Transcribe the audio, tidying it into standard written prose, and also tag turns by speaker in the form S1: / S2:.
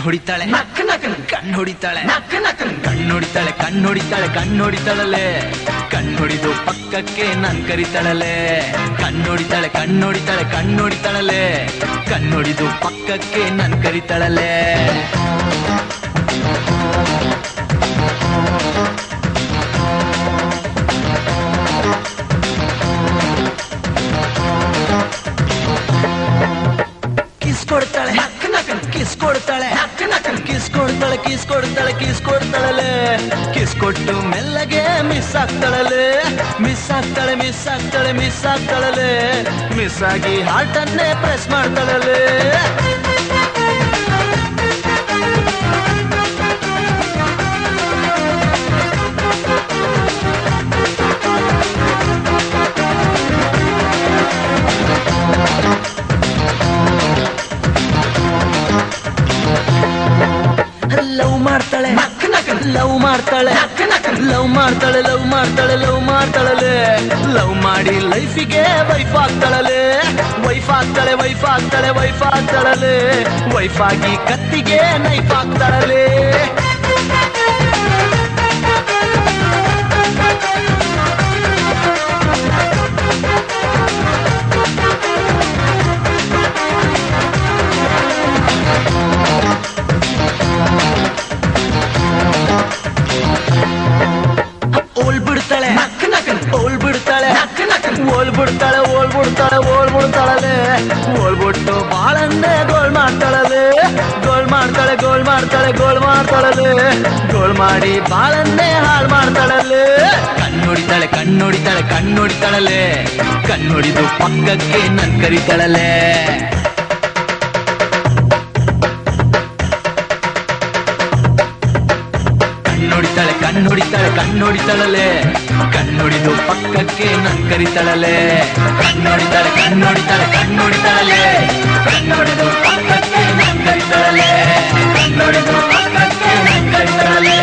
S1: ಹೊಡಿತಾಳೆ ಕಣ್ಣೊಡಿತಾಳೆ ಕಣ್ಣೊಡಿತಾಳೆ ಕಣ್ಣೊಡಿತಾಳೆ ಕಣ್ಣೊಡಿತಾಳಲೆ ಕಣ್ಣೊಡಿದು ಪಕ್ಕಕ್ಕೆ ನಾನ್ ಕರಿತಾಳಲೆ ಕಣ್ಣೊಡಿತಾಳೆ ಕಣ್ಣೊಡಿತಾಳೆ ಕಣ್ಣೊಡಿತಾಳಲೆ ಕಣ್ಣೊಡಿದು ಪಕ್ಕಕ್ಕೆ ನಾನ್ ಕರಿತಾಳಲೆ ಕೊಡ್ತಾಳೆ ಕಿಸ್ ಕೊಡ್ತಾಳೆ ಕಿಸ್ ಕೊಡ್ತಾಳೆ ಕಿಸ್ ಕೊಡ್ತಾಳೆ ಕಿಸ್ ಕೊಡ್ತಾಳಲೆ ಕಿಸ್ ಕೊಟ್ಟು ಮೆಲ್ಲಗೆ ಮಿಸ್ ಆಗ್ತಾಳಲೆ ಮಿಸ್ ಆಗ್ತಾಳೆ ಮಿಸ್ ಆಗ್ತಾಳೆ ಮಿಸ್ ಆಗ್ತಾಳಲೆ ಮಿಸ್ ಆಗಿ ಹಾರ್ಟ್ ಅನ್ನೇ ಪ್ರೆಸ್ ಮಾಡ್ತಾಳಲೆ ಲವ್ ಮಾಡ್ತಾಳೆ ಲವ್ ಮಾಡ್ತಾಳೆ ಲವ್ ಮಾಡ್ತಾಳೆ ಲವ್ ಮಾಡ್ತಾಳೆ ಲವ್ ಮಾಡ್ತಾಳಲೆ ಲವ್ ಮಾಡಿ ಲೈಫಿಗೆ ವೈಫ್ ಆಗ್ತಾಳಲೆ ವೈಫ್ ಆಗ್ತಾಳೆ ವೈಫ್ ಆಗ್ತಾಳೆ ವೈಫ್ ಆಗ್ತಾಳಲೆ ವೈಫ್ ಆಗಿ ಕತ್ತಿಗೆ ನೈಫ್ ಆಗ್ತಾಳಲೆ ಓಲ್ಬಿಡ್ತಾಳೆ ಓಲ್ಬಿಡ್ತಾಳೆ ಓಲ್ಬಿಡ್ತಾಳಲೆ ಓಲ್ಬಿಟ್ಟು ಬಾಳನ್ನೇ ಗೋಲ್ ಮಾಡ್ತಾಳಲೆ ಗೋಲ್ ಮಾಡ್ತಾಳೆ ಗೋಲ್ ಮಾಡ್ತಾಳೆ ಗೋಲ್ ಮಾಡ್ತಾಳಲೆ ಗೋಲ್ ಮಾಡಿ ಬಾಳನ್ನೇ ಹಾಳು ಮಾಡ್ತಾಳಲೆ ಕಣ್ಣೊಡಿತಾಳೆ ಕಣ್ಣೊಡಿತಾಳೆ ಕಣ್ಣೊಡಿತಾಳಲೆ ಕಣ್ಣೊಡಿದು ಪಕ್ಕಕ್ಕೆ ನನ್ ಕರಿತಾಳಲೆ ಕಣ್ಣೊಡಿತಾಳೆ ಕಣ್ಣೊಡಿತಾಳೆ ಕಣ್ಣೊಡಿತಾಳಲೆ ಕಣ್ಣೊಡಿದು ಪಕ್ಕಕ್ಕೆ ನನ್ ಕರಿತಾಳಲೆ ಕಣ್ಣೊಡಿತಾಳೆ ಕಣ್ಣೊಡಿತಾಳೆ ಕಣ್ಣೊಡಿತಾಳಲೆ ಕಣ್ಣೊಡಿದು ಪಕ್ಕಕ್ಕೆ ನನ್ ಕರಿತಾಳಲೆ ಕಣ್ಣೊಡಿದು ಪಕ್ಕಕ್ಕೆ ನನ್ ಕರಿತಾಳಲೆ